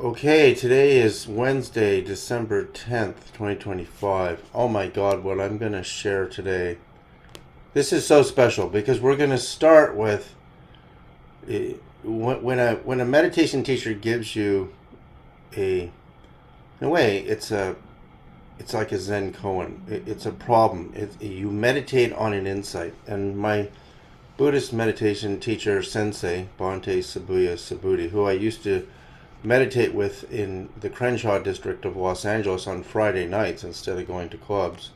Okay, today is Wednesday, December 10th, 2025. Oh my God, what I'm going to share today. This is so special because we're going to start with when a meditation teacher gives you in a way, it's like a Zen koan. It's a problem. You meditate on an insight. And my Buddhist meditation teacher, Sensei, Bhante Sabuya Subhuti, who I used to meditate with in the Crenshaw district of Los Angeles on Friday nights instead of going to clubs.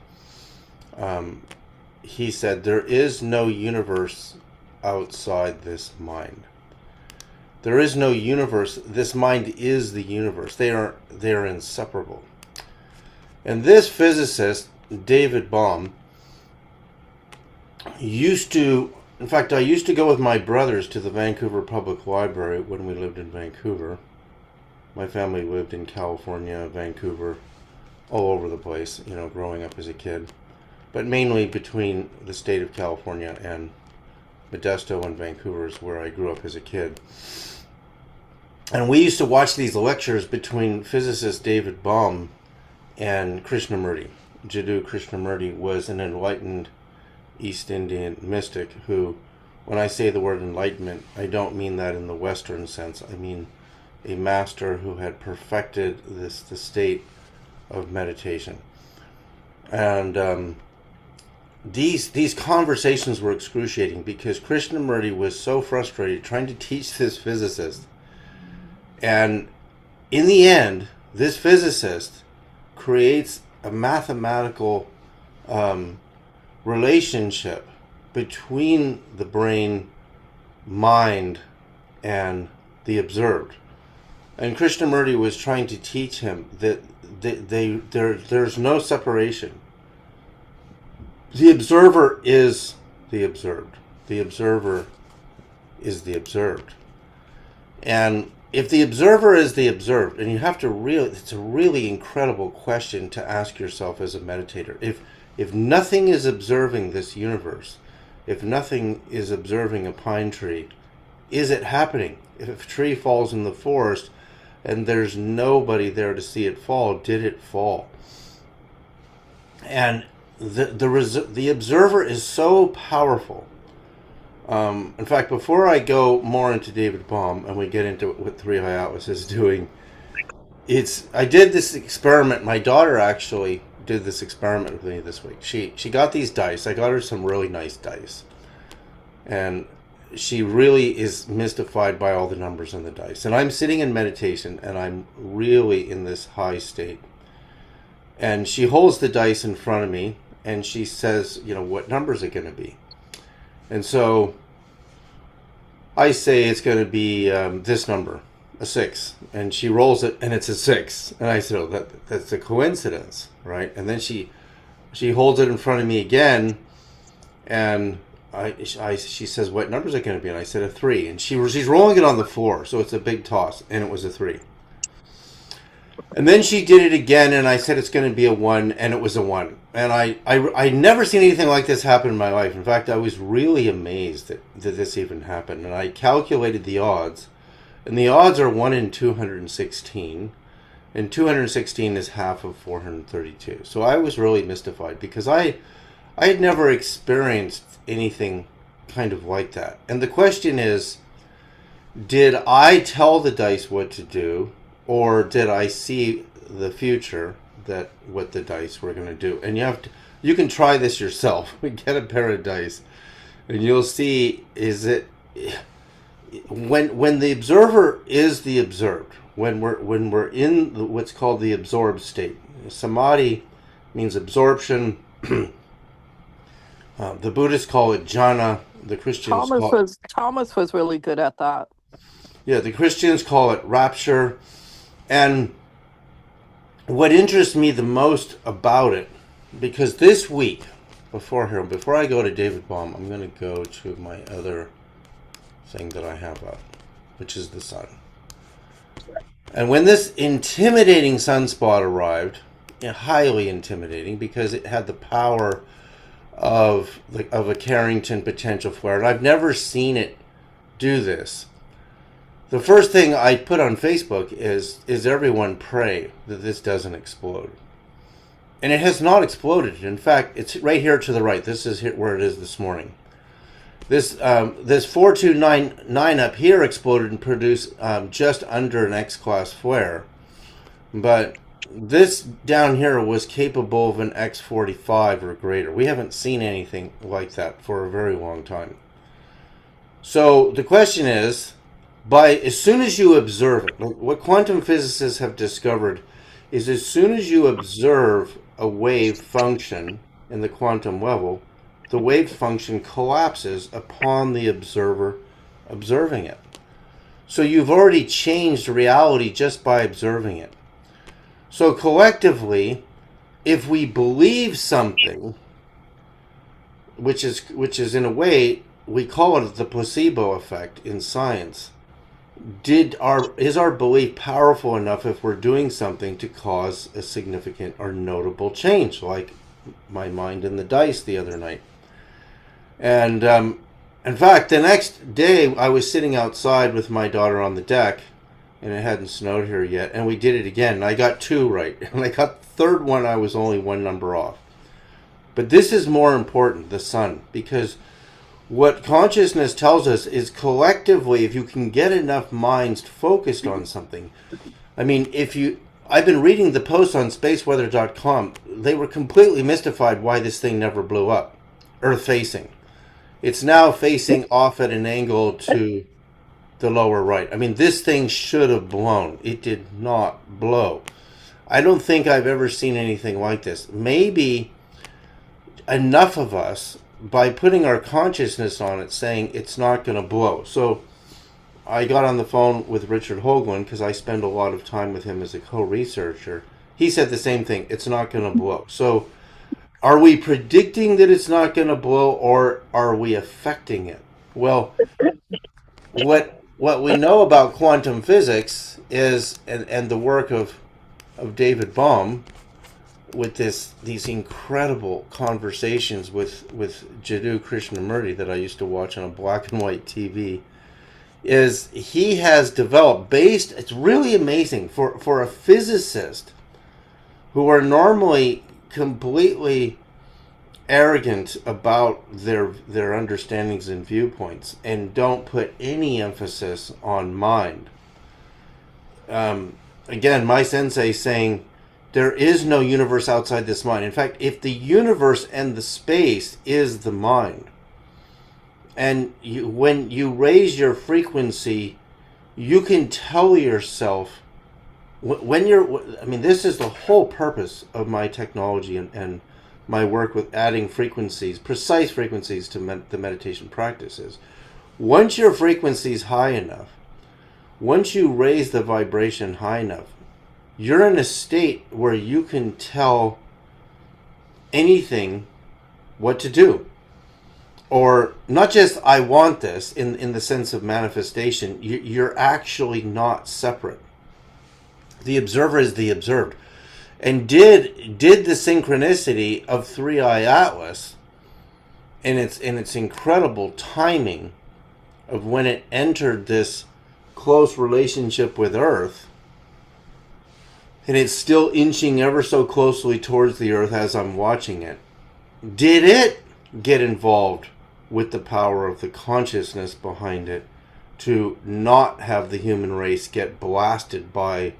He said, there is no universe outside this mind. There is no universe. This mind is the universe. They are inseparable. And this physicist, David Bohm, in fact, I used to go with my brothers to the Vancouver Public Library when we lived in Vancouver. My family lived in California, Vancouver, all over the place, growing up as a kid. But mainly between the state of California and Modesto and Vancouver is where I grew up as a kid. And we used to watch these lectures between physicist David Bohm and Krishnamurti. Jiddu Krishnamurti was an enlightened East Indian mystic who, when I say the word enlightenment, I don't mean that in the Western sense. I mean a master who had perfected the state of meditation. And these conversations were excruciating because Krishnamurti was so frustrated trying to teach this physicist. And in the end, this physicist creates a mathematical relationship between the brain, mind, and the observed. And Krishnamurti was trying to teach him that there's no separation. The observer is the observed. The observer is the observed. And if the observer is the observed, and it's a really incredible question to ask yourself as a meditator. If nothing is observing this universe, if nothing is observing a pine tree, is it happening? If a tree falls in the forest and there's nobody there to see it fall, did it fall? And the observer is so powerful. In fact, before I go more into David Bohm and we get into what 3i Atlas is doing, I did this experiment. My daughter actually did this experiment with me this week. She got these dice. I got her some really nice dice. And she really is mystified by all the numbers on the dice. And I'm sitting in meditation and I'm really in this high state. And she holds the dice in front of me and she says, what number is it going to be? And so I say it's going to be this number, a 6. And she rolls it and it's a 6. And I said, oh, that's a coincidence, right? And then she holds it in front of me again and she says, what number is it going to be? And I said, a 3. And she's rolling it on the floor, so it's a big toss, and it was a 3. And then she did it again, and I said it's going to be a 1, and it was a 1. And I never seen anything like this happen in my life. In fact, I was really amazed that this even happened. And I calculated the odds, and the odds are 1 in 216, and 216 is half of 432. So I was really mystified because I had never experienced anything kind of like that. And the question is, did I tell the dice what to do, or did I see the future that what the dice were going to do? And you can try this yourself. Get a pair of dice and you'll see, is it when the observer is the observed, when we're in what's called the absorbed state. Samadhi means absorption. The Buddhists call it jhana. The Christians Thomas was really good at that. Yeah, the Christians call it rapture. And what interests me the most about it, because this week, before I go to David Bohm, I'm going to go to my other thing that I have up, which is the sun. And when this intimidating sunspot arrived, highly intimidating because it had the power of a Carrington potential flare, and I've never seen it do this. the first thing I put on Facebook is everyone pray that this doesn't explode. And it has not exploded. In fact, it's right here to the right. This is where it is this morning. This 4299 up here exploded and produced just under an X-class flare. But this down here was capable of an X45 or greater. We haven't seen anything like that for a very long time. So the question is, as soon as you observe it, what quantum physicists have discovered is as soon as you observe a wave function in the quantum level, the wave function collapses upon the observer observing it. So you've already changed reality just by observing it. So collectively, if we believe something, which is in a way, we call it the placebo effect in science, is our belief powerful enough if we're doing something to cause a significant or notable change, like my mind in the dice the other night. And in fact, the next day I was sitting outside with my daughter on the deck, and it hadn't snowed here yet, and we did it again, and I got 2 right. And I got the third one, I was only 1 number off. But this is more important, the sun, because what consciousness tells us is collectively, if you can get enough minds focused on something, I mean, I've been reading the posts on spaceweather.com, they were completely mystified why this thing never blew up, Earth facing. It's now facing off at an angle to the lower right. I mean, this thing should have blown. It did not blow. I don't think I've ever seen anything like this. Maybe enough of us, by putting our consciousness on it, saying it's not going to blow. So I got on the phone with Richard Hoagland because I spend a lot of time with him as a co-researcher. He said the same thing. It's not going to blow. So are we predicting that it's not going to blow, or are we affecting it? Well, what we know about quantum physics is, and the work of David Bohm, with these incredible conversations with Jiddu Krishnamurti that I used to watch on a black and white TV, is he has developed, it's really amazing for a physicist who are normally completely arrogant about their understandings and viewpoints and don't put any emphasis on mind. Again, my sensei saying there is no universe outside this mind. In fact, if the universe and the space is the mind, and when you raise your frequency, you can tell yourself this is the whole purpose of my technology and my work with adding frequencies, precise frequencies to the meditation practices. Once your frequency is high enough, once you raise the vibration high enough, you're in a state where you can tell anything what to do. Or not just I want this in the sense of manifestation, you're actually not separate. The observer is the observed. And did the synchronicity of 3i Atlas and its incredible timing of when it entered this close relationship with Earth, and it's still inching ever so closely towards the Earth as I'm watching it, did it get involved with the power of the consciousness behind it to not have the human race get blasted by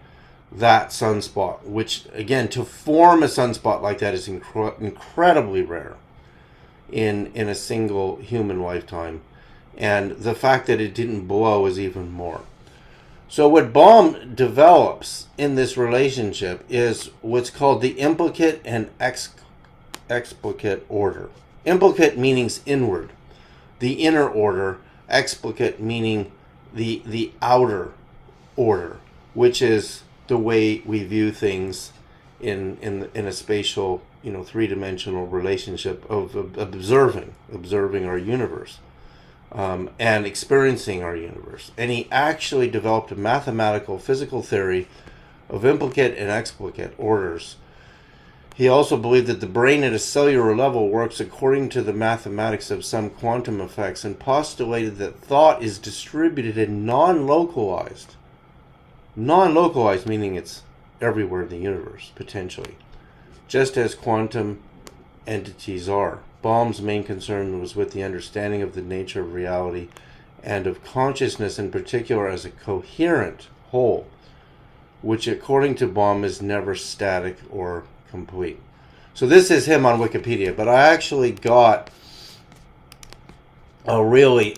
that sunspot, which, again, to form a sunspot like that is incredibly rare in a single human lifetime. And the fact that it didn't blow is even more. So what Bohm develops in this relationship is what's called the implicate and explicate order. Implicate means inward, the inner order. Explicate meaning the outer order, which is the way we view things in a spatial, three-dimensional relationship of observing our universe. And experiencing our universe. And he actually developed a mathematical physical theory of implicate and explicate orders. He also believed that the brain at a cellular level works according to the mathematics of some quantum effects, and postulated that thought is distributed and non-localized. Non-localized meaning it's everywhere in the universe, potentially, just as quantum entities are. Bohm's main concern was with the understanding of the nature of reality and of consciousness in particular as a coherent whole, which according to Bohm is never static or complete. So this is him on Wikipedia, but I actually got a really,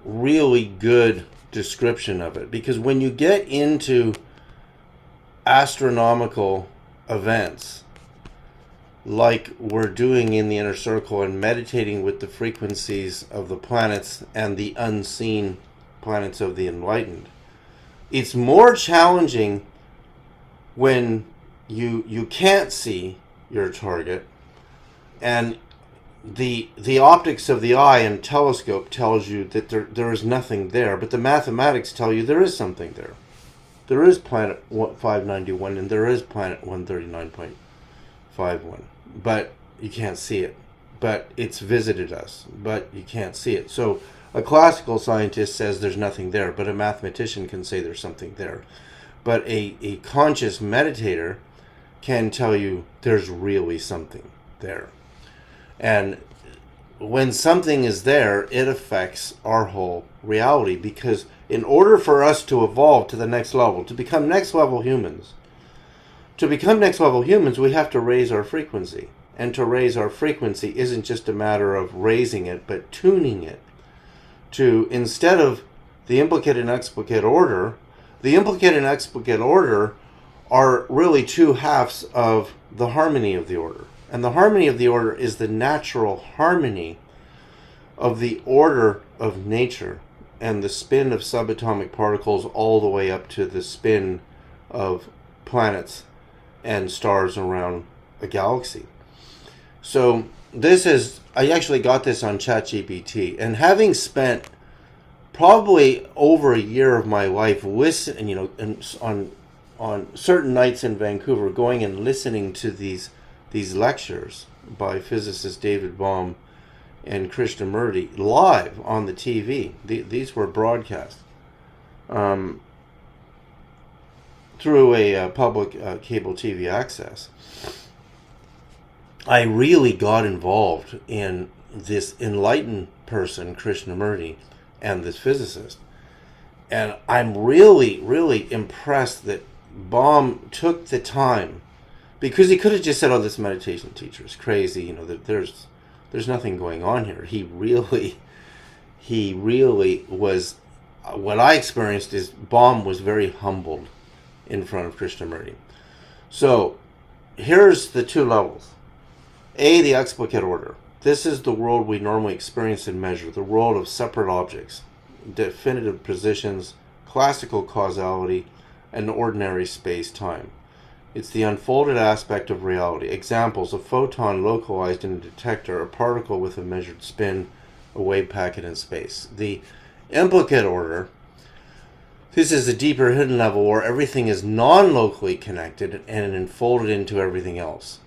really good description of it, because when you get into astronomical events like we're doing in the inner circle and meditating with the frequencies of the planets and the unseen planets of the enlightened, it's more challenging when you can't see your target, and the optics of the eye and telescope tells you that there is nothing there, but the mathematics tell you there is something there. There is planet 591 and there is planet 139.51, but you can't see it. But it's visited us, but you can't see it. So a classical scientist says there's nothing there, but a mathematician can say there's something there. But a conscious meditator can tell you there's really something there. And when something is there, it affects our whole reality, because in order for us to evolve to the next level, to become next level humans, we have to raise our frequency. And to raise our frequency isn't just a matter of raising it, but tuning it to, instead of the implicate and explicate order, the implicate and explicate order are really two halves of the harmony of the order. And the harmony of the order is the natural harmony of the order of nature and the spin of subatomic particles all the way up to the spin of planets and stars around a galaxy. So this is, I actually got this on ChatGPT, and having spent probably over a year of my life listening, on certain nights in Vancouver, going and listening to these lectures by physicist David Bohm and Krishnamurti live on the TV. These were broadcast through a public cable TV access. I really got involved in this enlightened person, Krishnamurti, and this physicist. And I'm really, really impressed that Bohm took the time, because he could have just said, "Oh, this meditation teacher is crazy. There's nothing going on here." He really was. What I experienced is Bohm was very humbled in front of Krishnamurti. So here's the two levels. A, the explicate order. This is the world we normally experience and measure, the world of separate objects, definitive positions, classical causality, and ordinary space-time. It's the unfolded aspect of reality. Examples: a photon localized in a detector, a particle with a measured spin, a wave packet in space. The implicate order, this is a deeper hidden level where everything is non-locally connected and enfolded into everything else.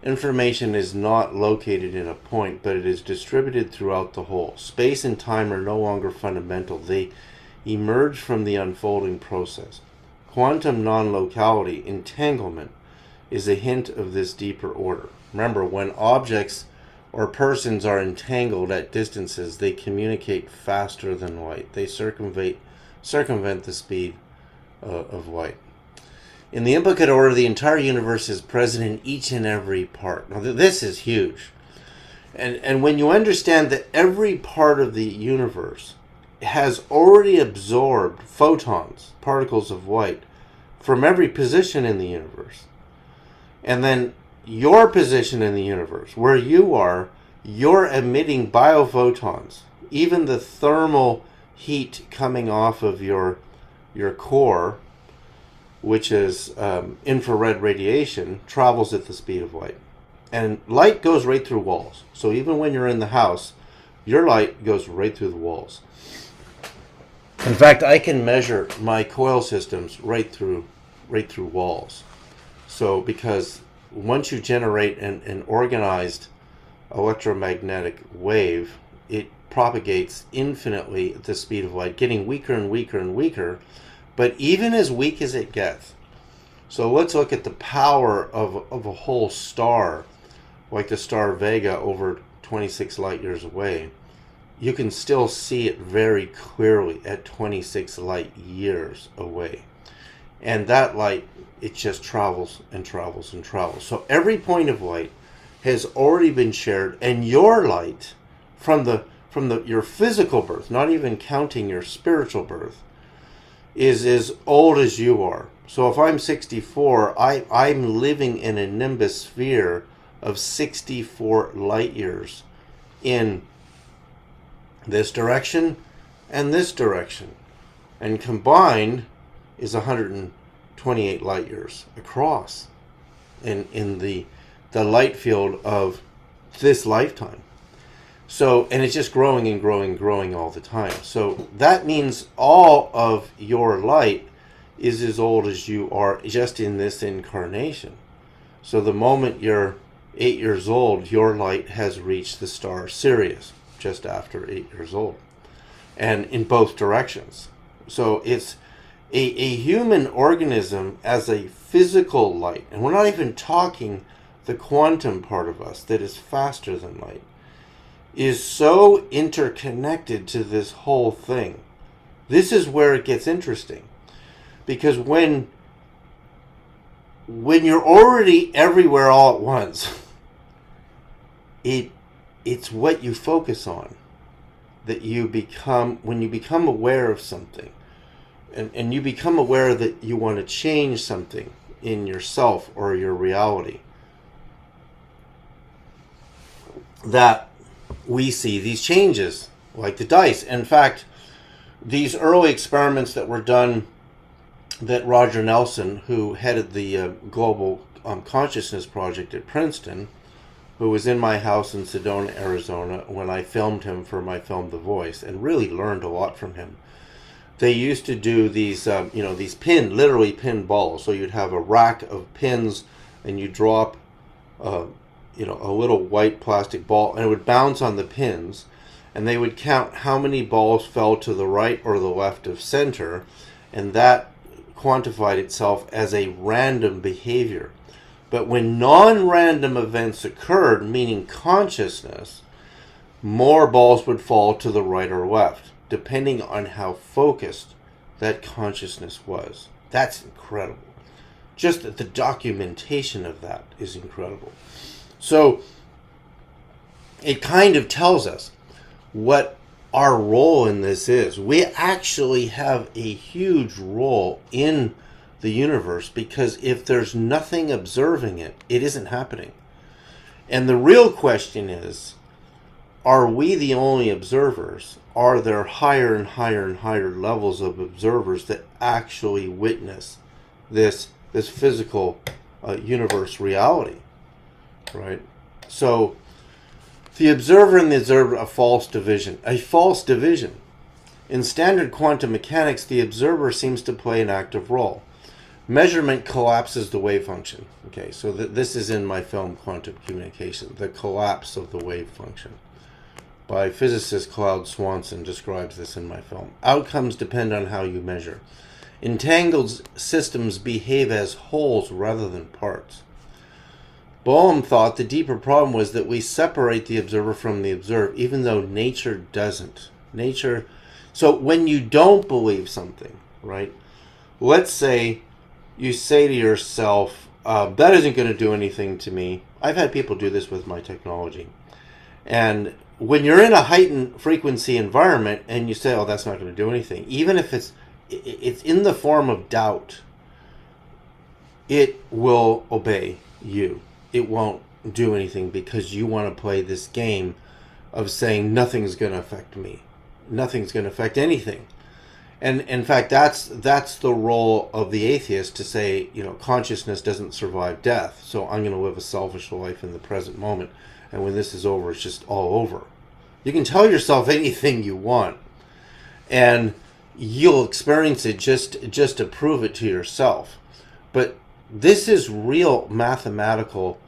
Information is not located in a point, but it is distributed throughout the whole. Space and time are no longer fundamental. They emerge from the unfolding process. Quantum non-locality, entanglement, is a hint of this deeper order. Remember, when objects or persons are entangled at distances, they communicate faster than light. They circumvent the speed of light. In the implicate order, the entire universe is present in each and every part. Now, this is huge. And when you understand that every part of the universe has already absorbed photons, particles of light, from every position in the universe, and then your position in the universe, where you are, you're emitting biophotons. Even the thermal heat coming off of your core, which is infrared radiation, travels at the speed of light. And light goes right through walls. So even when you're in the house, your light goes right through the walls. In fact, I can measure my coil systems right through walls. So because once you generate an organized electromagnetic wave, it propagates infinitely at the speed of light, getting weaker and weaker and weaker. But even as weak as it gets, so let's look at the power of a whole star, like the star Vega over 26 light years away. You can still see it very clearly at 26 light years away. And that light, it just travels and travels and travels. So every point of light has already been shared, and your light from your physical birth, not even counting your spiritual birth, is as old as you are. So if I'm 64, I'm living in a nimbus sphere of 64 light years in this direction and this direction, and combined is 128 light years across in the light field of this lifetime. So, and it's just growing and growing and growing all the time. So that means all of your light is as old as you are just in this incarnation. So the moment you're 8 years old, your light has reached the star Sirius just after 8 years old, and in both directions. So it's a human organism as a physical light, and we're not even talking the quantum part of us that is faster than light, is so interconnected to this whole thing. This is where it gets interesting, because when you're already everywhere all at once, it's what you focus on that you become. When you become aware of something, and you become aware that you want to change something in yourself or your reality, that we see these changes like the dice. In fact, these early experiments that were done, that Roger Nelson, who headed the Global Consciousness Project at Princeton, who was in my house in Sedona, Arizona, when I filmed him for my film The Voice, and really learned a lot from him. They used to do these, these literally pin balls. So you'd have a rack of pins, and you drop, a little white plastic ball, and it would bounce on the pins, and they would count how many balls fell to the right or the left of center, and that quantified itself as a random behavior. But when non-random events occurred, meaning consciousness, more balls would fall to the right or left, depending on how focused that consciousness was. That's incredible. Just the documentation of that is incredible. So it kind of tells us what our role in this is. We actually have a huge role in the universe, because if there's nothing observing it, it isn't happening. And the real question is, are we the only observers? Are there higher and higher and higher levels of observers that actually witness this physical universe reality? Right? So the observer and the observer, a false division. In standard quantum mechanics, the observer seems to play an active role. Measurement collapses the wave function. Okay, so this is in my film Quantum Communication, the collapse of the wave function. By physicist Claude Swanson describes this in my film. Outcomes depend on how you measure. Entangled systems behave as wholes rather than parts. Bohm thought the deeper problem was that we separate the observer from the observed, even though nature doesn't. So when you don't believe something, right? Let's say you say to yourself, that isn't going to do anything to me. I've had people do this with my technology. And when you're in a heightened frequency environment and you say, oh, that's not going to do anything, even if it's in the form of doubt, it will obey you. It won't do anything, because you want to play this game of saying nothing's going to affect me. Nothing's going to affect anything. And in fact, that's the role of the atheist, to say, consciousness doesn't survive death, so I'm going to live a selfish life in the present moment, and when this is over, it's just all over. You can tell yourself anything you want, and you'll experience it just to prove it to yourself. But this is real mathematical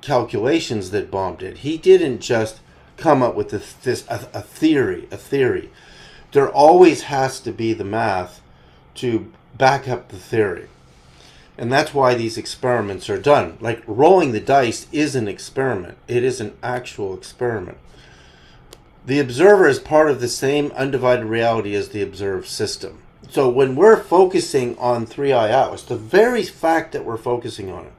calculations that Bohm did. He didn't just come up with a theory. There always has to be the math to back up the theory. And that's why these experiments are done. Like rolling the dice is an experiment. It is an actual experiment. The observer is part of the same undivided reality as the observed system. So when we're focusing on 3i Atlas, the very fact that we're focusing on it,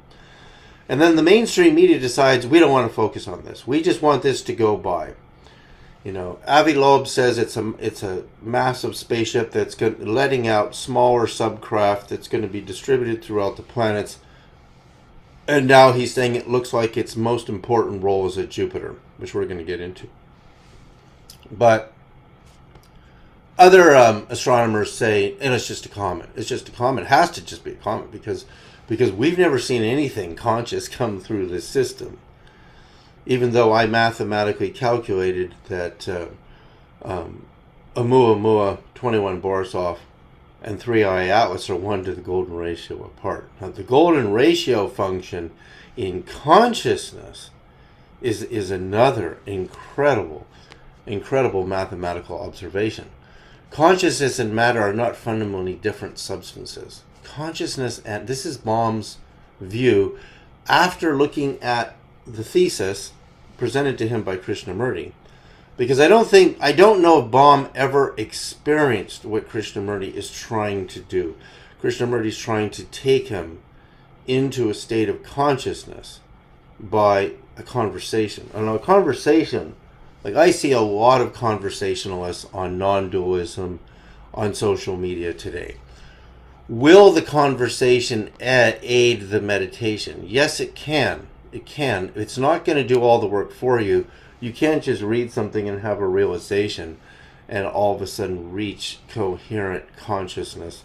and then the mainstream media decides we don't want to focus on this. We just want this to go by. You know, Avi Loeb says it's a massive spaceship that's letting out smaller subcraft that's going to be distributed throughout the planets. And now he's saying it looks like its most important role is at Jupiter, which we're going to get into. But other astronomers say, and it's just a comet. It's just a comet. It has to just be a comet because we've never seen anything conscious come through this system. Even though I mathematically calculated that Oumuamua, 21 Borisov, and 3i Atlas are 1 to the golden ratio apart. Now, the golden ratio function in consciousness is another incredible mathematical observation. Consciousness and matter are not fundamentally different substances. Consciousness, and this is Bohm's view after looking at the thesis presented to him by Krishnamurti, because I don't know if Bohm ever experienced what Krishnamurti is trying to do. Krishnamurti is trying to take him into a state of consciousness by a conversation. And a conversation, like I see a lot of conversationalists on non-dualism on social media today. Will the conversation aid the meditation? Yes, it can. It can. It's not going to do all the work for you. You can't just read something and have a realization and all of a sudden reach coherent consciousness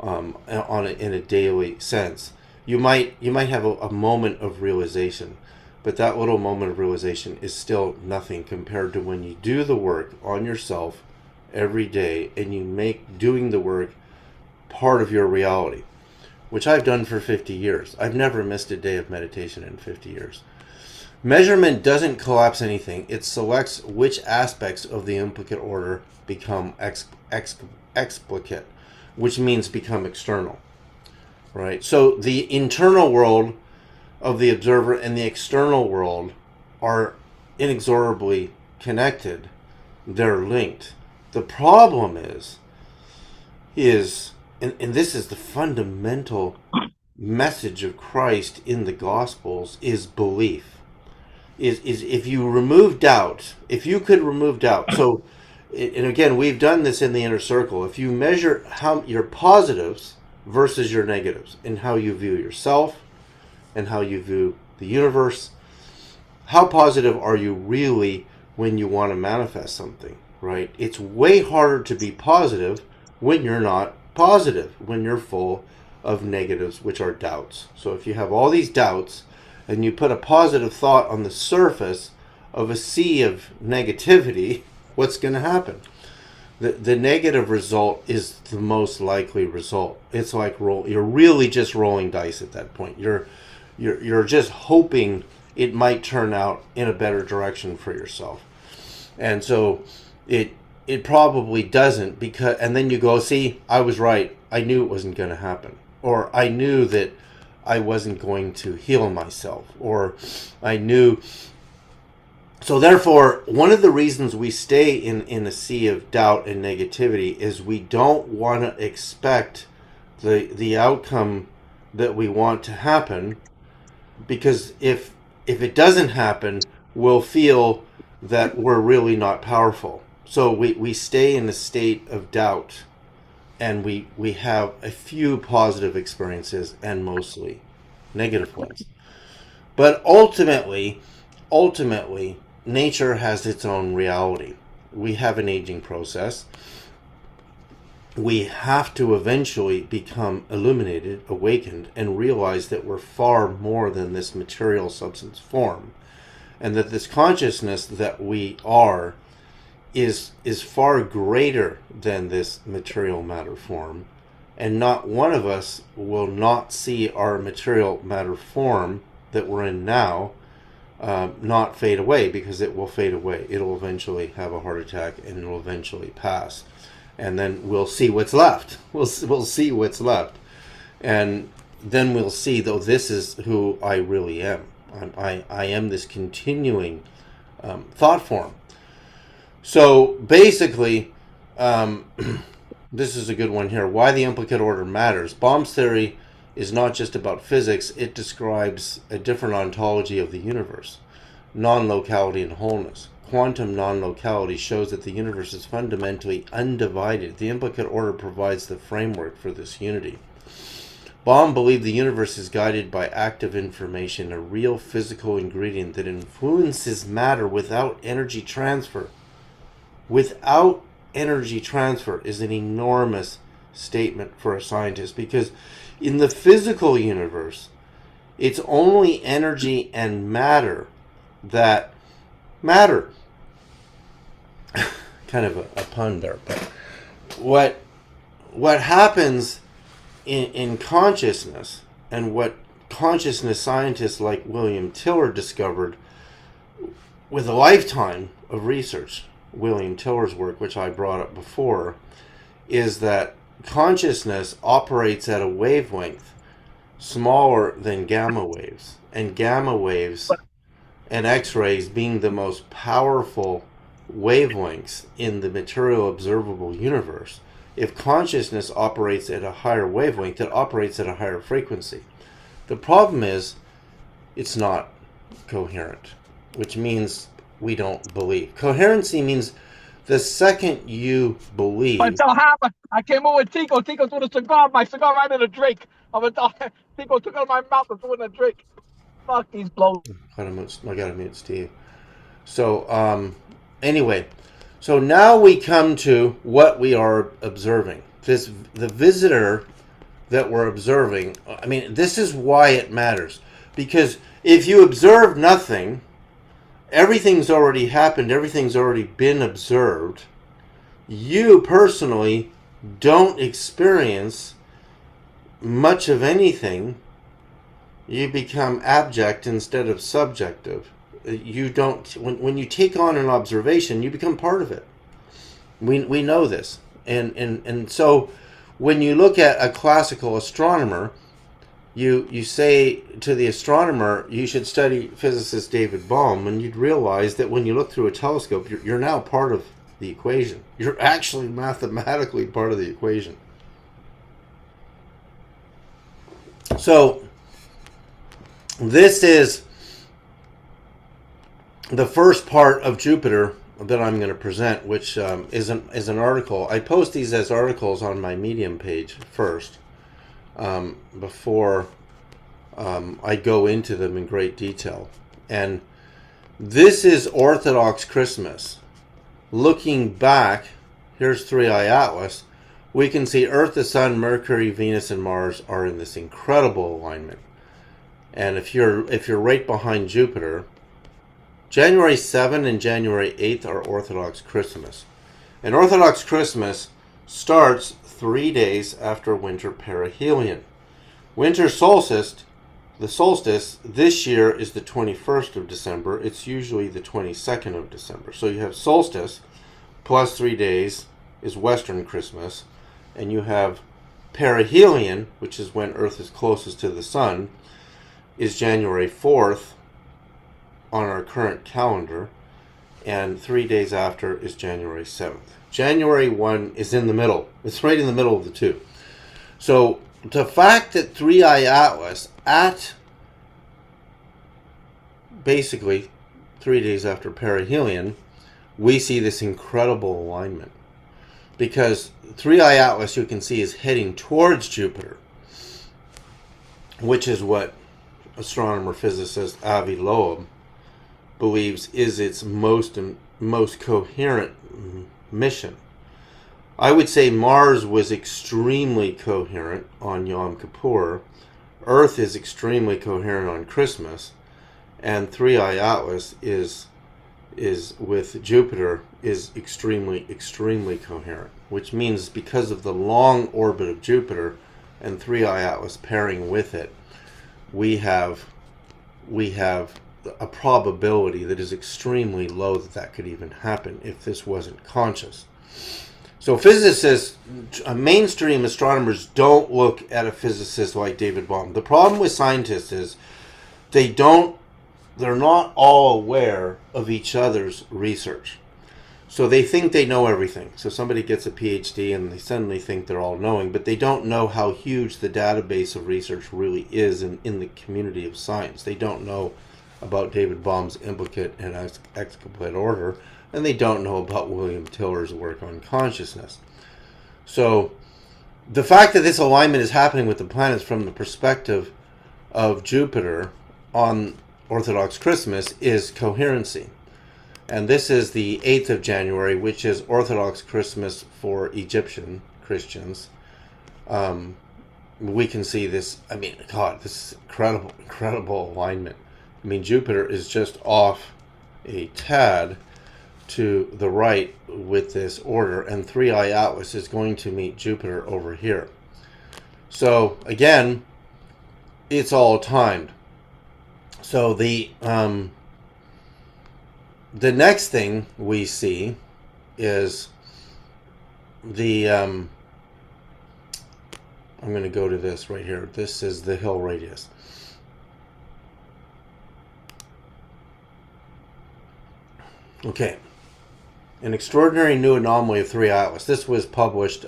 in a daily sense. You might have a moment of realization, but that little moment of realization is still nothing compared to when you do the work on yourself every day and you make doing the work part of your reality, which I've done for 50 years. I've never missed a day of meditation in 50 years. Measurement doesn't collapse anything. It selects which aspects of the implicate order become explicate, which means become external. Right? So the internal world of the observer and the external world are inexorably connected. They're linked. The problem is and this is the fundamental message of Christ in the Gospels, is belief. Is if you remove doubt, if you could remove doubt. So, and again, we've done this in the inner circle. If you measure how your positives versus your negatives and how you view yourself and how you view the universe, how positive are you really when you want to manifest something, right? It's way harder to be positive when you're not positive, when you're full of negatives, which are doubts. So if you have all these doubts and you put a positive thought on the surface of a sea of negativity, what's going to happen? The negative result is the most likely result. It's like you're really just rolling dice at that point. You're just hoping it might turn out in a better direction for yourself. And so it probably doesn't, and then you go, see, I was right. I knew it wasn't going to happen. Or I knew that I wasn't going to heal myself. Or I knew. So therefore, one of the reasons we stay in a sea of doubt and negativity is we don't want to expect the outcome that we want to happen, because if it doesn't happen, we'll feel that we're really not powerful. So we stay in a state of doubt, and we have a few positive experiences and mostly negative ones. But ultimately, nature has its own reality. We have an aging process. We have to eventually become illuminated, awakened, and realize that we're far more than this material substance form, and that this consciousness that we are is far greater than this material matter form, and not one of us will not see our material matter form that we're in now not fade away, because it will fade away. It'll eventually have a heart attack and it'll eventually pass. And then we'll see what's left. We'll see what's left. And then we'll see, though, this is who I really am. I am this continuing thought form. So basically, this is a good one here. Why the implicate order matters. Bohm's theory is not just about physics. It describes a different ontology of the universe. Non-locality and wholeness. Quantum non-locality shows that the universe is fundamentally undivided. The implicate order provides the framework for this unity. Bohm believed the universe is guided by active information, a real physical ingredient that influences matter without energy transfer. Without energy transfer is an enormous statement for a scientist, because in the physical universe, it's only energy and matter that matter. Kind of a pun there, but what happens in consciousness, and what consciousness scientists like William Tiller discovered with a lifetime of research, William Tiller's work, which I brought up before, is that consciousness operates at a wavelength smaller than gamma waves, and gamma waves and X-rays being the most powerful wavelengths in the material observable universe. If consciousness operates at a higher wavelength, it operates at a higher frequency. The problem is it's not coherent, which means we don't believe. Coherency means the second you believe. But so happened. I came over with Tico. Tico's with a cigar. My cigar right in a drink. Tico took out of my mouth and threw it in a drink. Fuck these blows. I gotta mute Steve. So, anyway, so now we come to what we are observing. The visitor that we're observing, I mean, this is why it matters. Because if you observe nothing, everything's already happened, everything's already been observed. You personally don't experience much of anything. You become abject instead of subjective. You don't, when you take on an observation, you become part of it. We know this. And so when you look at a classical astronomer, you say to the astronomer, you should study physicist David Bohm, and you'd realize that when you look through a telescope, you're now part of the equation. You're actually mathematically part of the equation. So this is the first part of Jupiter that I'm going to present, which is an article. I post these as articles on my Medium page first, before I go into them in great detail. And this is Orthodox Christmas. Looking back, here's 3i Atlas. We can see Earth, the Sun, Mercury, Venus, and Mars are in this incredible alignment. And if you're right behind Jupiter, January 7 and January 8th are Orthodox Christmas. And Orthodox Christmas starts 3 days after winter perihelion. Winter solstice, the solstice this year is the 21st of December. It's usually the 22nd of December. So you have solstice plus 3 days is Western Christmas. And you have perihelion, which is when Earth is closest to the Sun, is January 4th on our current calendar. And 3 days after is January 7th. January 1 is in the middle. It's right in the middle of the two. So the fact that 3i Atlas at basically 3 days after perihelion, we see this incredible alignment. Because 3i Atlas, you can see, is heading towards Jupiter, which is what astronomer physicist Avi Loeb believes is its most coherent mission. I would say Mars was extremely coherent on Yom Kippur. Earth is extremely coherent on Christmas, and 3i Atlas is with Jupiter is extremely, extremely coherent, which means because of the long orbit of Jupiter and 3i Atlas pairing with it, we have a probability that is extremely low that that could even happen if this wasn't conscious. So physicists, mainstream astronomers don't look at a physicist like David Bohm. The problem with scientists is they're not all aware of each other's research. So they think they know everything. So somebody gets a PhD and they suddenly think they're all knowing, but they don't know how huge the database of research really is in the community of science. They don't know about David Bohm's implicate and explicit order, and they don't know about William Tiller's work on consciousness. So the fact that this alignment is happening with the planets from the perspective of Jupiter on Orthodox Christmas is coherency. And this is the 8th of January, which is Orthodox Christmas for Egyptian Christians. We can see this, I mean, God, this is incredible, incredible alignment. I mean, Jupiter is just off a tad to the right with this order, and 3i Atlas is going to meet Jupiter over here. So, again, it's all timed. So the next thing we see is the, I'm going to go to this right here. This is the Hill radius. Okay. An extraordinary new anomaly of 3i Atlas. This was published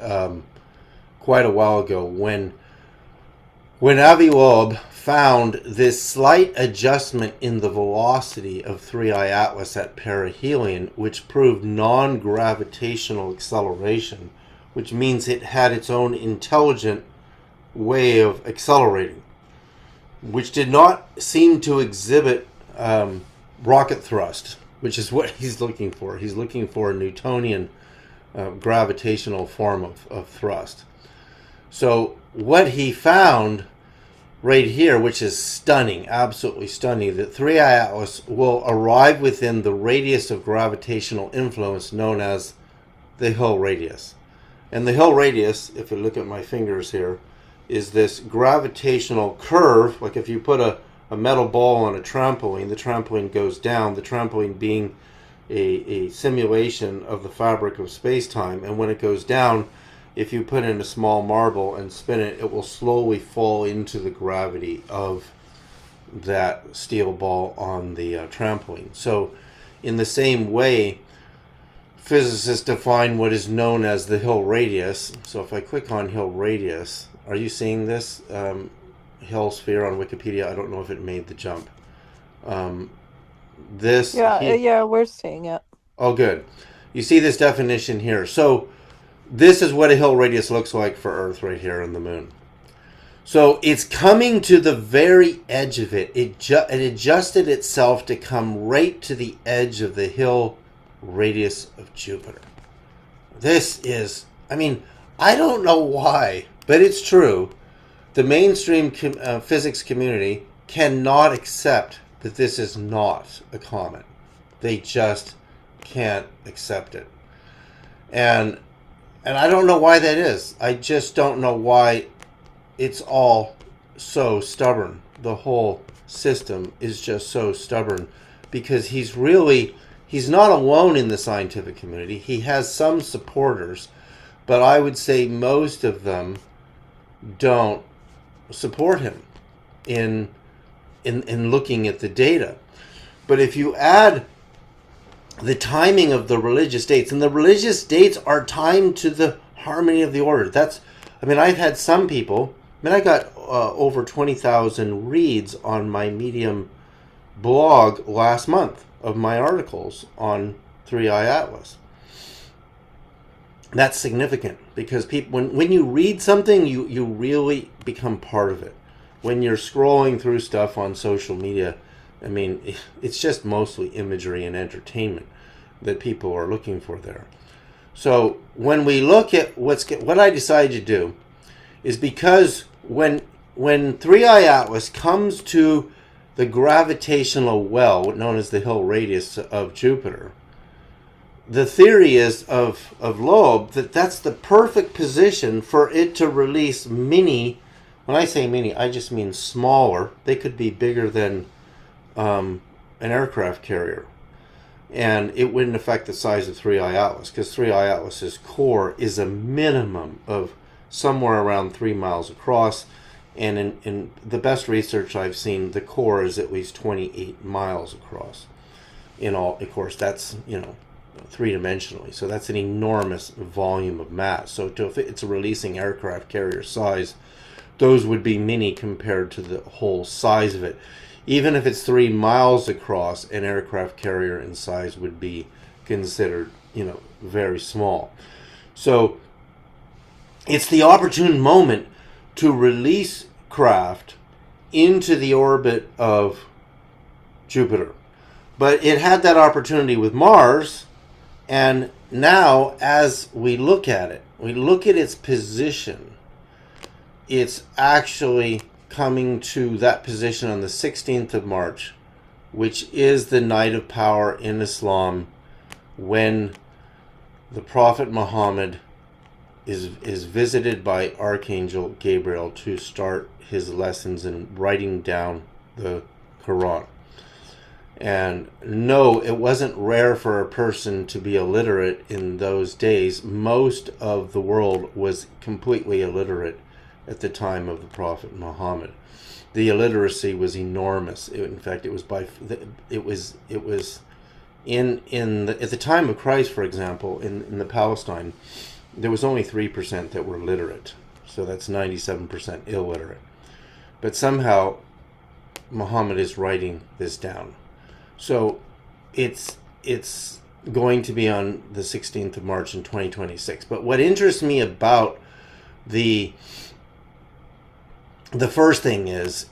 quite a while ago when Avi Loeb found this slight adjustment in the velocity of 3i Atlas at perihelion, which proved non-gravitational acceleration, which means it had its own intelligent way of accelerating, which did not seem to exhibit rocket thrust, which is what he's looking for. He's looking for a Newtonian gravitational form of thrust. So what he found right here, which is stunning, absolutely stunning, that 3i Atlas will arrive within the radius of gravitational influence known as the Hill radius. And the Hill radius, if you look at my fingers here, is this gravitational curve. Like if you put a metal ball on a trampoline, the trampoline goes down, the trampoline being a simulation of the fabric of space-time, and when it goes down, if you put in a small marble and spin it, it will slowly fall into the gravity of that steel ball on the trampoline. So in the same way, physicists define what is known as the Hill radius. So if I click on Hill radius, are you seeing this Hill sphere on Wikipedia? I don't know if it made the jump. Yeah, we're seeing it. Oh, good. You see this definition here. So this is what a Hill radius looks like for Earth right here on the moon. So it's coming to the very edge of it. It adjusted itself to come right to the edge of the Hill radius of Jupiter. This is, I mean, I don't know why, but it's true. The mainstream physics community cannot accept that this is not a comet. They just can't accept it. And I don't know why that is. I just don't know why it's all so stubborn. The whole system is just so stubborn because he's not alone in the scientific community. He has some supporters, but I would say most of them don't support him in looking at the data. But if you add the timing of the religious dates, and the religious dates are timed to the harmony of the order. I've had some people, I got over 20,000 reads on my Medium blog last month of my articles on 3i Atlas. That's significant because people, when you read something, you really become part of it. When you're scrolling through stuff on social media, I mean, it's just mostly imagery and entertainment that people are looking for there. So when we look at what I decided to do is because when 3i Atlas comes to the gravitational well, known as the Hill radius of Jupiter, the theory is of Loeb that that's the perfect position for it to release mini. When I say mini, I just mean smaller. They could be bigger than an aircraft carrier. And it wouldn't affect the size of 3I Atlas, because 3I Atlas's core is a minimum of somewhere around 3 miles across. And in the best research I've seen, the core is at least 28 miles across. In all, of course, that's, three-dimensionally. So that's an enormous volume of mass. So if it's a releasing aircraft carrier size, those would be mini compared to the whole size of it. Even if it's 3 miles across, an aircraft carrier in size would be considered, very small. So it's the opportune moment to release craft into the orbit of Jupiter. But it had that opportunity with Mars, and now as we look at it, we look at its position, it's actually coming to that position on the 16th of March, which is the night of power in Islam, when the Prophet Muhammad is visited by Archangel Gabriel to start his lessons in writing down the Quran. And no, it wasn't rare for a person to be illiterate in those days. Most of the world was completely illiterate at the time of the Prophet Muhammad. The illiteracy was enormous. In fact, it was at the time of Christ, for example, in the Palestine, there was only 3% that were literate. So that's 97% illiterate. But somehow Muhammad is writing this down. So it's going to be on the 16th of March in 2026. But what interests me about the first thing is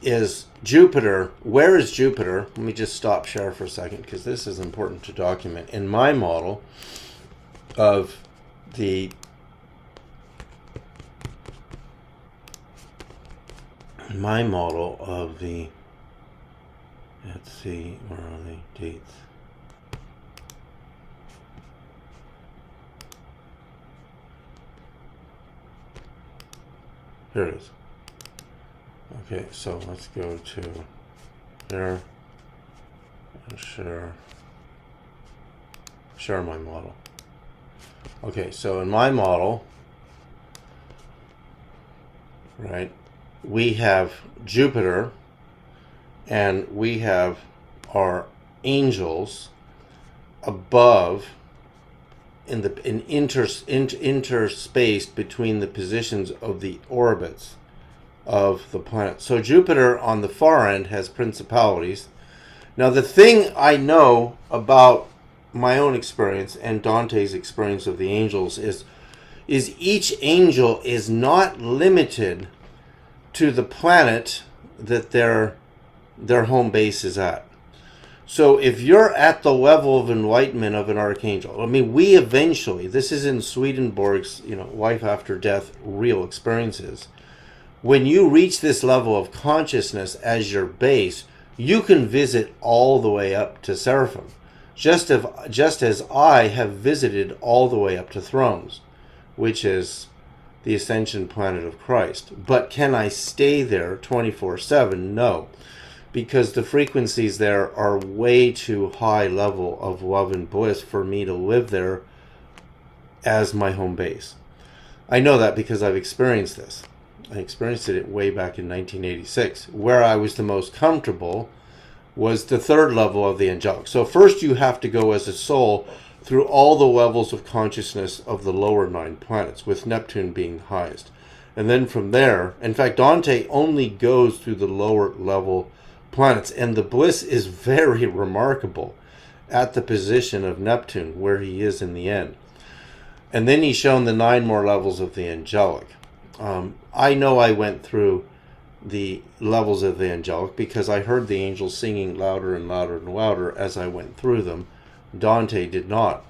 Jupiter. Where is Jupiter? Let me just stop share for a second, because this is important to document. In my model of the let's see, where are the dates? Here it is. Okay, so let's go to there and share my model. Okay, so in my model, right, we have Jupiter and we have our angels above interspaced between the positions of the orbits of the planet. So Jupiter on the far end has principalities. Now the thing I know about my own experience and Dante's experience of the angels is each angel is not limited to the planet that their home base is at. So if you're at the level of enlightenment of an archangel, I mean, we eventually, this is in Swedenborg's, life after death real experiences. When you reach this level of consciousness as your base, you can visit all the way up to seraphim, just as I have visited all the way up to thrones, which is the ascension planet of Christ. But can I stay there 24/7? No, because the frequencies there are way too high level of love and bliss for me to live there as my home base. I know that because I've experienced this. I experienced it way back in 1986. Where I was the most comfortable was the third level of the angelic. So first you have to go as a soul through all the levels of consciousness of the lower 9 planets, with Neptune being highest. And then from there, in fact, Dante only goes through the lower level planets, and the bliss is very remarkable at the position of Neptune, where he is in the end. And then he's shown the 9 more levels of the angelic. I know I went through the levels of the angelic because I heard the angels singing louder and louder and louder as I went through them. Dante did not.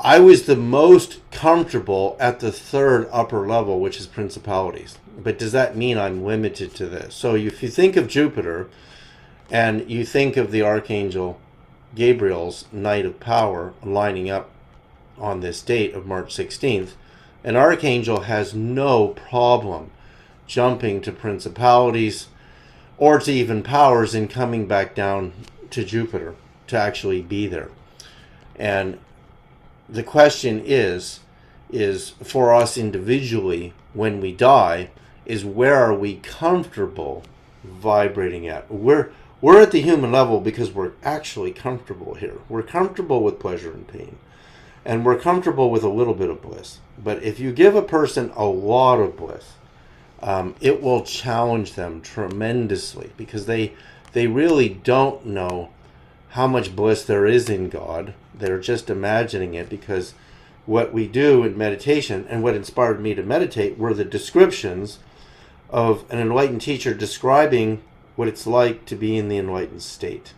I was the most comfortable at the third upper level, which is principalities. But does that mean I'm limited to this? So if you think of Jupiter and you think of the Archangel Gabriel's night of power lining up on this date of March 16th, an archangel has no problem jumping to principalities or to even powers and coming back down to Jupiter to actually be there. And the question is for us individually, when we die, is where are we comfortable vibrating at? We're at the human level because we're actually comfortable here. We're comfortable with pleasure and pain. And we're comfortable with a little bit of bliss. But if you give a person a lot of bliss, it will challenge them tremendously, because they really don't know how much bliss there is in God. They're just imagining it, because what we do in meditation, and what inspired me to meditate, were the descriptions of an enlightened teacher describing what it's like to be in the enlightened state.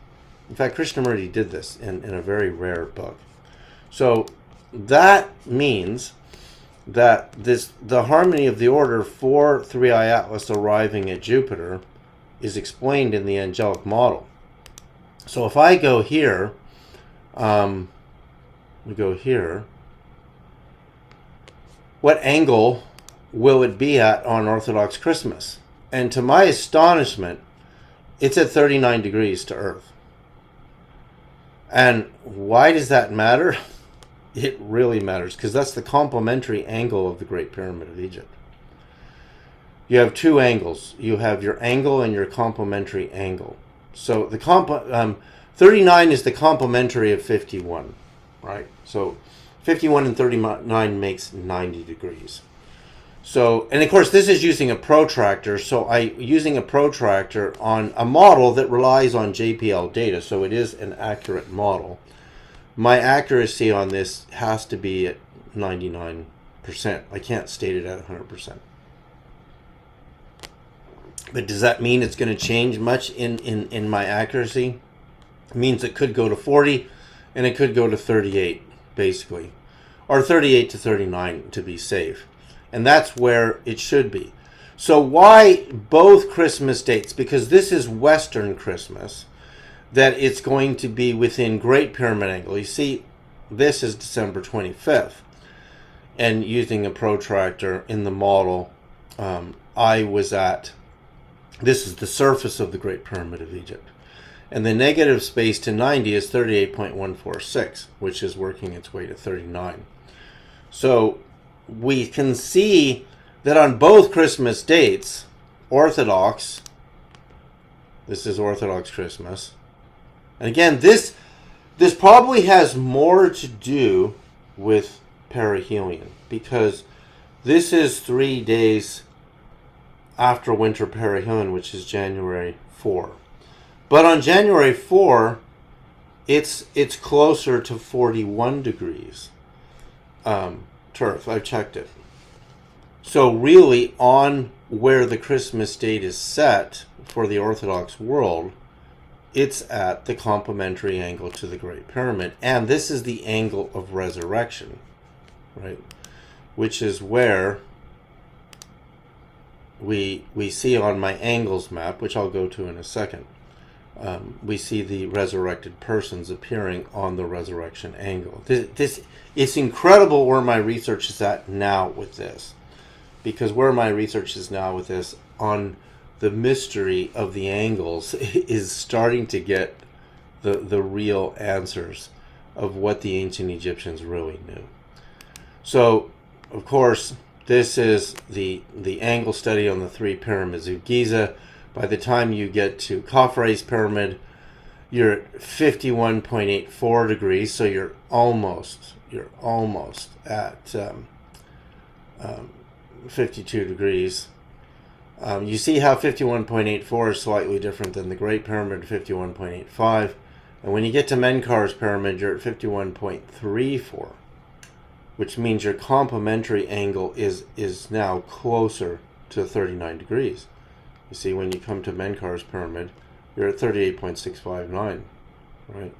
In fact, Krishnamurti did this in a very rare book. So that means that the harmony of the order for 3i Atlas arriving at Jupiter is explained in the angelic model. So if I go here, we go here, what angle will it be at on Orthodox Christmas? And to my astonishment, it's at 39 degrees to Earth. And why does that matter? It really matters, because that's the complementary angle of the Great Pyramid of Egypt. You have two angles. You have your angle and your complementary angle. So the 39 is the complementary of 51, right? So 51 and 39 makes 90 degrees. So, and of course, this is using a protractor. So using a protractor on a model that relies on JPL data. So it is an accurate model. My accuracy on this has to be at 99%. I can't state it at 100%. But does that mean it's going to change much in my accuracy? It means it could go to 40 and it could go to 38, basically. Or 38 to 39 to be safe. And that's where it should be. So why both Christmas dates? Because this is Western Christmas, that it's going to be within Great Pyramid angle. You see, this is December 25th. And using a protractor in the model, I was at, this is the surface of the Great Pyramid of Egypt. And the negative space to 90 is 38.146, which is working its way to 39. So we can see that on both Christmas dates, Orthodox, this is Orthodox Christmas. And again, this probably has more to do with perihelion, because this is 3 days after winter perihelion, which is January 4. But on January 4, it's closer to 41 degrees Earth. I've checked it. So really, on where the Christmas date is set for the Orthodox world, it's at the complementary angle to the Great Pyramid. And this is the angle of resurrection, right? Which is where we see on my angles map, which I'll go to in a second, we see the resurrected persons appearing on the resurrection angle. It's incredible where my research is at now with this, because where my research is now with this on the mystery of the angles is starting to get the real answers of what the ancient Egyptians really knew. So, of course, this is the angle study on the 3 pyramids of Giza. By the time you get to Khafre's pyramid, you're at 51.84 degrees, so you're almost at 52 degrees. You see how 51.84 is slightly different than the Great Pyramid, 51.85. And when you get to Menkaur's pyramid, you're at 51.34, which means your complementary angle is now closer to 39 degrees. You see, when you come to Menkaur's pyramid, you're at 38.659, right?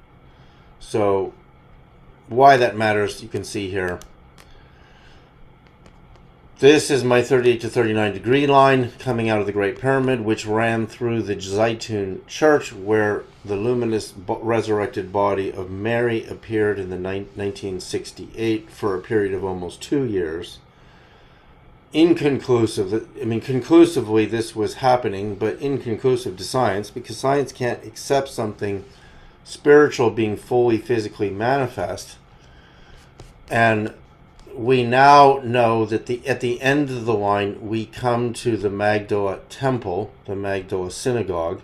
So why that matters, you can see here. This is my 38 to 39 degree line coming out of the Great Pyramid, which ran through the Zaytun Church, where the luminous resurrected body of Mary appeared in the 1968 for a period of almost 2 years. Conclusively this was happening, but inconclusive to science, because science can't accept something spiritual being fully physically manifest. And we now know that at the end of the line, we come to the Magdala Temple, the Magdala Synagogue,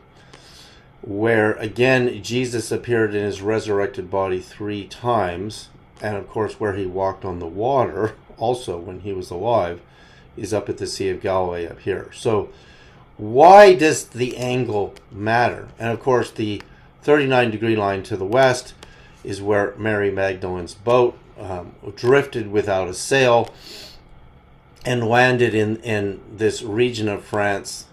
where again Jesus appeared in his resurrected body 3 times, and of course where he walked on the water also when he was alive is up at the Sea of Galilee up here. So why does the angle matter? And of course the 39 degree line to the west is where Mary Magdalene's boat drifted without a sail and landed in this region of France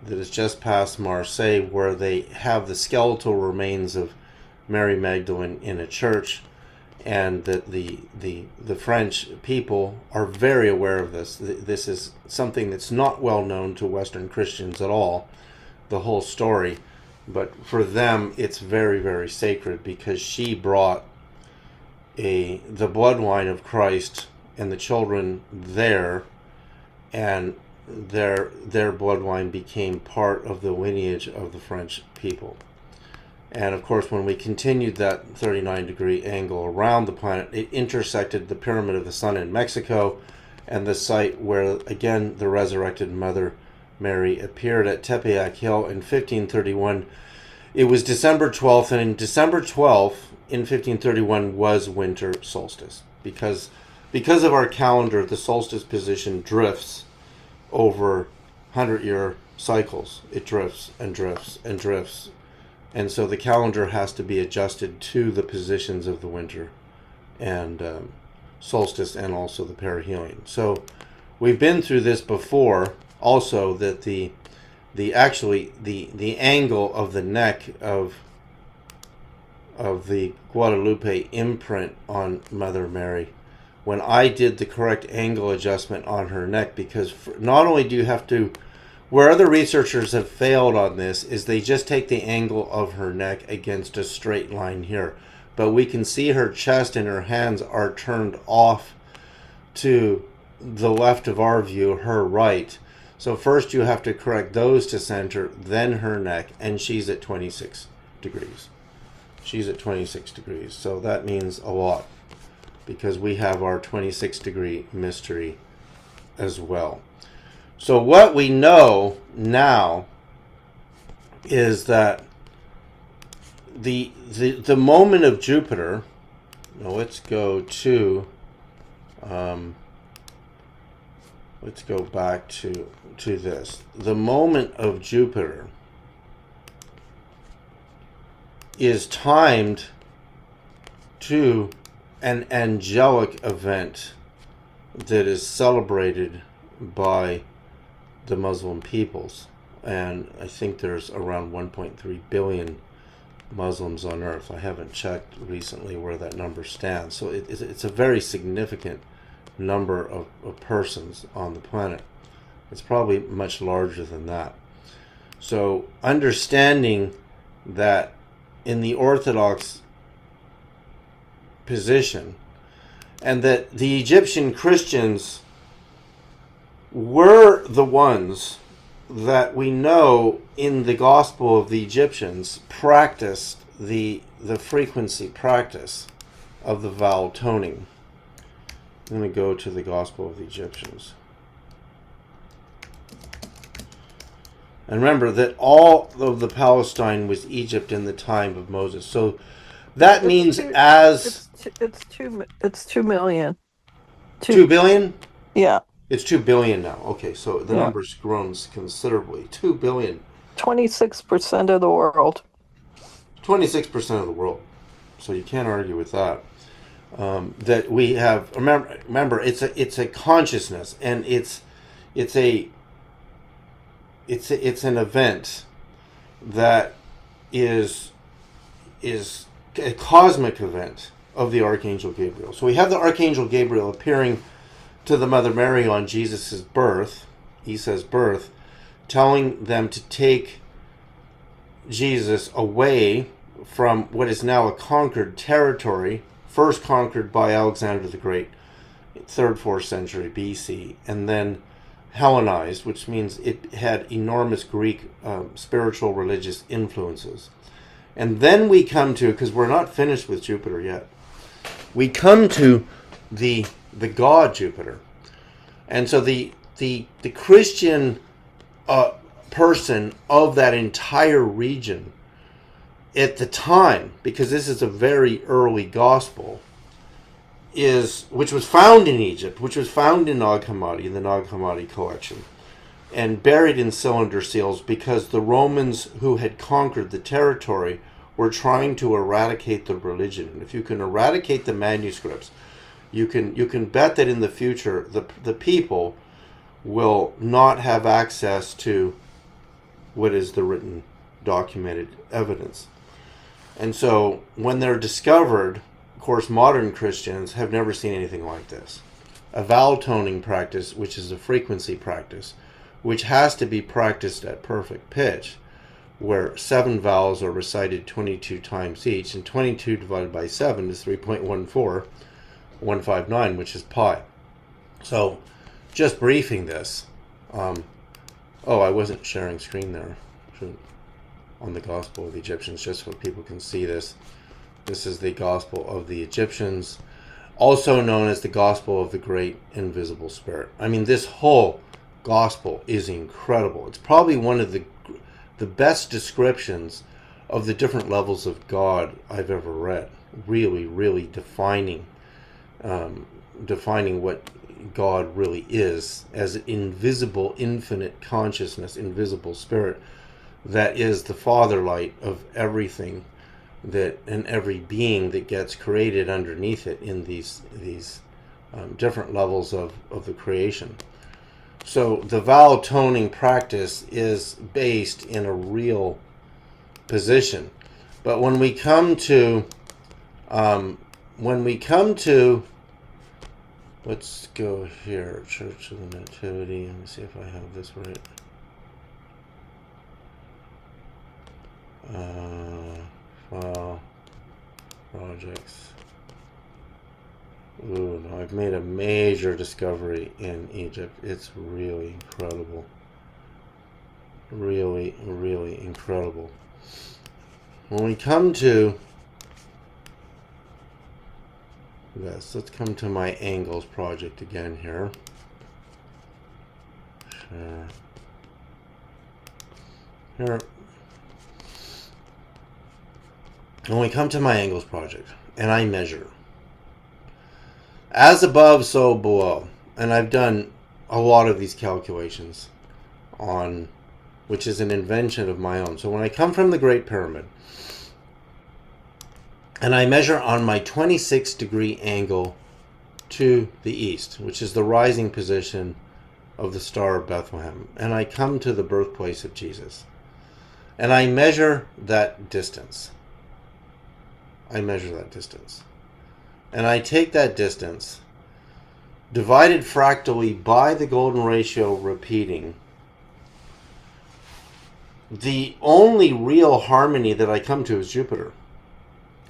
that is just past Marseille, where they have the skeletal remains of Mary Magdalene in a church, and that the French people are very aware of this. This is something that's not well known to Western Christians at all, the whole story, but for them it's very, very sacred, because she brought the bloodline of Christ and the children there, and their bloodline became part of the lineage of the French people. And of course, when we continued that 39 degree angle around the planet, it intersected the Pyramid of the Sun in Mexico and the site where again the resurrected Mother Mary appeared at Tepeyac Hill in 1531. It was December 12th, and in December 12th in 1531 was winter solstice, because of our calendar. The solstice position drifts over 100-year cycles. It drifts and drifts and drifts, and so the calendar has to be adjusted to the positions of the winter and solstice, and also the perihelion. So we've been through this before also, that the angle of the neck of the Guadalupe imprint on Mother Mary, when I did the correct angle adjustment on her neck, because not only do you have to, where other researchers have failed on this, is they just take the angle of her neck against a straight line here, but we can see her chest and her hands are turned off to the left of our view, her right. So first you have to correct those to center, then her neck, and she's at 26 degrees. She's at 26 degrees, so that means a lot, because we have our 26 degree mystery as well. So what we know now is that the moment of Jupiter, now let's go back to this. The moment of Jupiter is timed to an angelic event that is celebrated by the Muslim peoples, and I think there's around 1.3 billion Muslims on Earth. I haven't checked recently where that number stands, so it's a very significant number of persons on the planet. It's probably much larger than that. So understanding that in the Orthodox position, and that the Egyptian Christians were the ones that we know in the Gospel of the Egyptians practiced the frequency practice of the vowel toning. I'm going to go to the Gospel of the Egyptians. And remember that all of the Palestine was Egypt in the time of Moses. So that means it's 2 million. 2 billion? Yeah. It's 2 billion now. Okay, so the number's grown considerably. 2 billion. 26% of the world. 26% of the world. So you can't argue with that. That we have. Remember, it's a consciousness, and it's an event that is a cosmic event of the Archangel Gabriel. So we have the Archangel Gabriel appearing to the Mother Mary on Jesus' birth, Isa's birth, telling them to take Jesus away from what is now a conquered territory, first conquered by Alexander the Great, 3rd, 4th century BC, and then Hellenized, which means it had enormous Greek spiritual religious influences. And then we come to, because we're not finished with Jupiter yet, we come to the god Jupiter. And so the Christian person of that entire region at the time, because this is a very early gospel, which was found in Egypt, which was found in Nag Hammadi, in the Nag Hammadi collection, and buried in cylinder seals because the Romans who had conquered the territory were trying to eradicate the religion. And if you can eradicate the manuscripts, you can bet that in the future the people will not have access to what is the written, documented evidence. And so when they're discovered, of course, modern Christians have never seen anything like this. A vowel toning practice, which is a frequency practice, which has to be practiced at perfect pitch, where 7 vowels are recited 22 times each, and 22 divided by 7 is 3.14159, which is pi. So, just briefing this. I wasn't sharing screen there. On the Gospel of the Egyptians, just so people can see this. This is the Gospel of the Egyptians, also known as the Gospel of the Great Invisible Spirit. I mean, this whole Gospel is incredible. It's probably one of the best descriptions of the different levels of God I've ever read. Really, really defining what God really is as an invisible, infinite consciousness, invisible spirit that is the father light of everything and every being that gets created underneath it in these different levels of the creation. So the vowel toning practice is based in a real position. But when we come to let's go here, Church of the Nativity. Let me see if I have this right. File, projects. Ooh, no, I've made a major discovery in Egypt. It's really incredible. Really, really incredible. When we come to this, let's come to my angles project again here. Sure. Here. When we come to my angles project, and I measure, as above, so below, and I've done a lot of these calculations which is an invention of my own. So when I come from the Great Pyramid, and I measure on my 26-degree angle to the east, which is the rising position of the Star of Bethlehem, and I come to the birthplace of Jesus, and I measure that distance. And I take that distance, divided fractally by the golden ratio repeating. The only real harmony that I come to is Jupiter.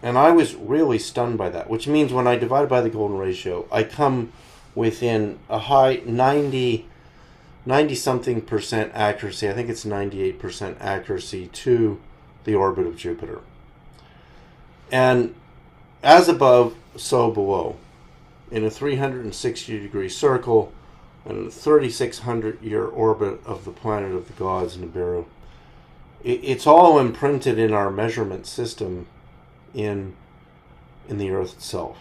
And I was really stunned by that, which means when I divide by the golden ratio, I come within a high 90-something% accuracy. I think it's 98% accuracy to the orbit of Jupiter. And as above, so below, in a 360-degree circle and a 3,600-year orbit of the planet of the gods, Nibiru. It's all imprinted in our measurement system in the Earth itself.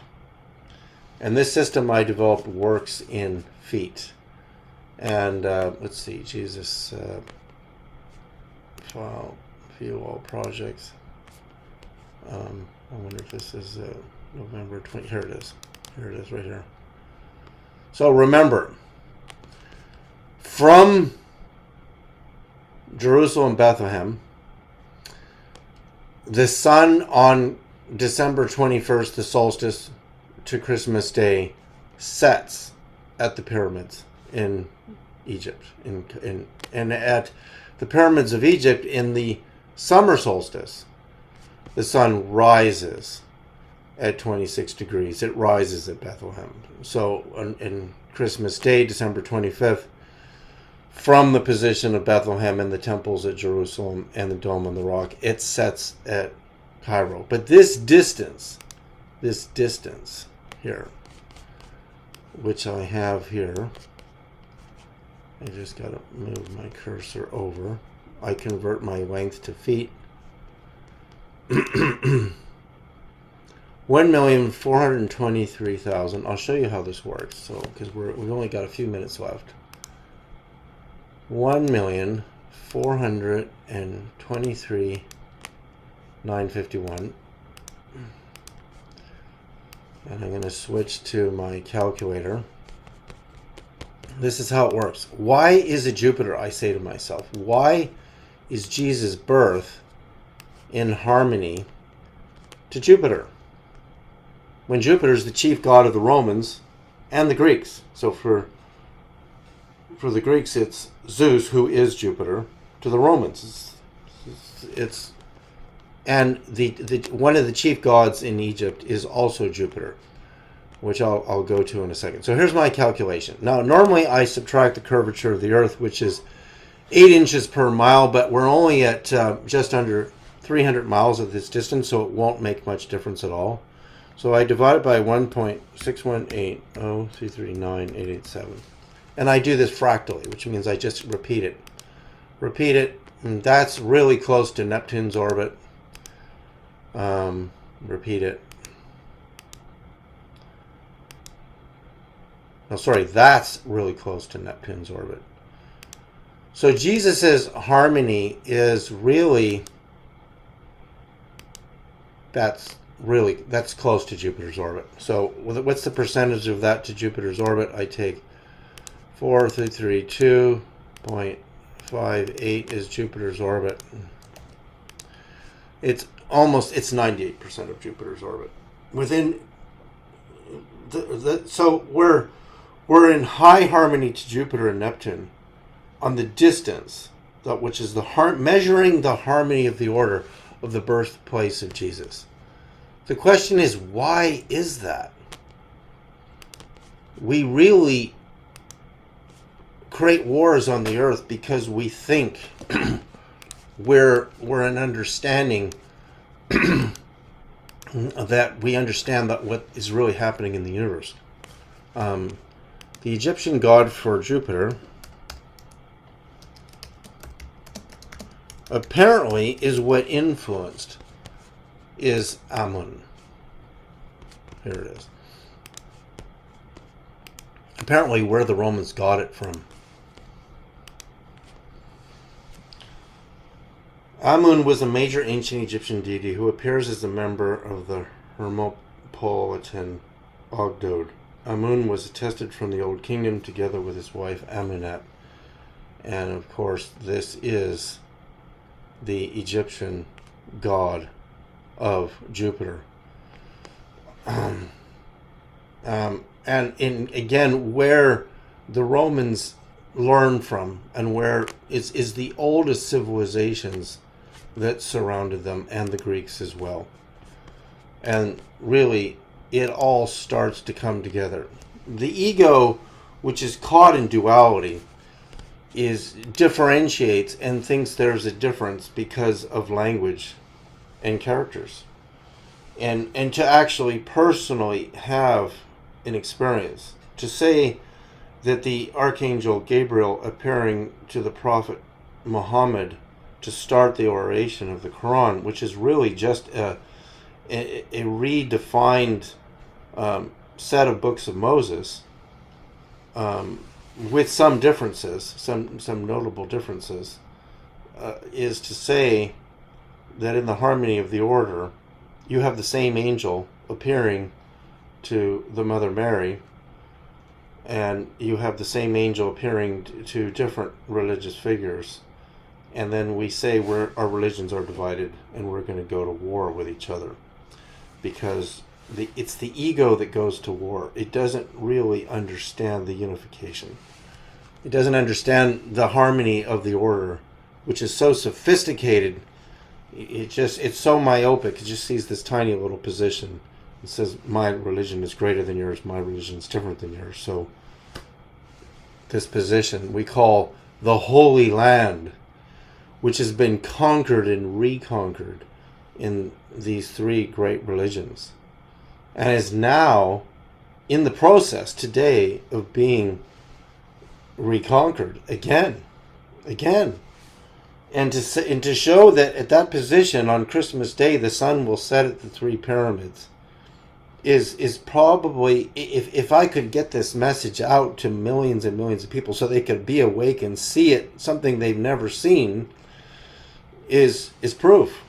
And this system I developed works in feet. And let's see, Jesus, file, view all projects. I wonder if this is November 20. Here it is. Here it is right here. So remember, from Jerusalem, Bethlehem, the sun on December 21st, the solstice to Christmas Day, sets at the pyramids in Egypt, and at the pyramids of Egypt in the summer solstice, the sun rises at 26 degrees. It rises at Bethlehem. So on Christmas Day, December 25th, from the position of Bethlehem and the temples at Jerusalem and the Dome on the Rock, it sets at Cairo. But this distance here, which I have here, I just got to move my cursor over. I convert my length to feet. 1,423,000. I'll show you how this works. So, because we've only got a few minutes left. 1,423,951. And I'm going to switch to my calculator. This is how it works. Why is it Jupiter, I say to myself? Why is Jesus' birth in harmony to Jupiter, when Jupiter is the chief god of the Romans and the Greeks? So for the Greeks, it's Zeus, who is Jupiter. To the Romans, it's and the one of the chief gods in Egypt is also Jupiter, which I'll go to in a second. So here's my calculation. Now, normally I subtract the curvature of the Earth, which is 8 inches per mile, but we're only at just under 300 miles at this distance, so it won't make much difference at all. So I divide it by 1.6180339,887. And I do this fractally, which means I just repeat it. Repeat it, and that's really close to Neptune's orbit. Repeat it. No, sorry, that's really close to Neptune's orbit. So Jesus's harmony is really, that's close to Jupiter's orbit. So what's the percentage of that to Jupiter's orbit? I take 432.58 is Jupiter's orbit. It's 98% of Jupiter's orbit. Within so we're in high harmony to Jupiter and Neptune on the distance, which is measuring the harmony of the order of the birthplace of Jesus. The question is, why is that? We really create wars on the earth because we think we're an understanding that we understand that what is really happening in the universe. The Egyptian god for Jupiter apparently is what influenced is Amun. Here it is. Apparently where the Romans got it from. Amun was a major ancient Egyptian deity who appears as a member of the Hermopolitan Ogdoad. Amun was attested from the Old Kingdom together with his wife Amunet. And of course, this is the Egyptian god of Jupiter. And again, where the Romans learned from and where is the oldest civilizations that surrounded them, and the Greeks as well. And really, it all starts to come together. The ego, which is caught in duality, differentiates and thinks there's a difference because of language and characters. And to actually personally have an experience, to say that the Archangel Gabriel appearing to the Prophet Muhammad to start the oration of the Quran, which is really just a redefined set of books of Moses, with some differences, some notable differences, is to say that in the harmony of the order, you have the same angel appearing to the Mother Mary, and you have the same angel appearing to different religious figures, and then we say our religions are divided and we're going to go to war with each other because it's the ego that goes to war. It doesn't really understand the unification. It doesn't understand the harmony of the order, which is so sophisticated. It's so myopic. It just sees this tiny little position. It says, my religion is greater than yours. My religion is different than yours. So this position we call the Holy Land, which has been conquered and reconquered in these three great religions, and is now in the process today of being reconquered again. And to show that at that position on Christmas Day the sun will set at the three pyramids is probably, if I could get this message out to millions and millions of people so they could be awake and see it, something they've never seen, is proof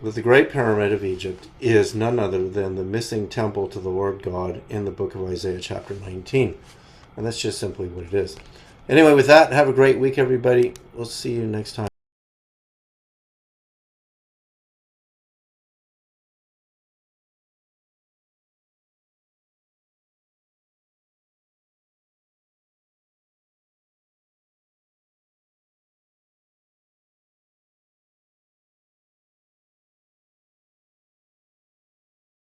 that the Great Pyramid of Egypt is none other than the missing temple to the Lord God in the book of Isaiah chapter 19. And that's just simply what it is. Anyway, with that, have a great week, everybody. We'll see you next time.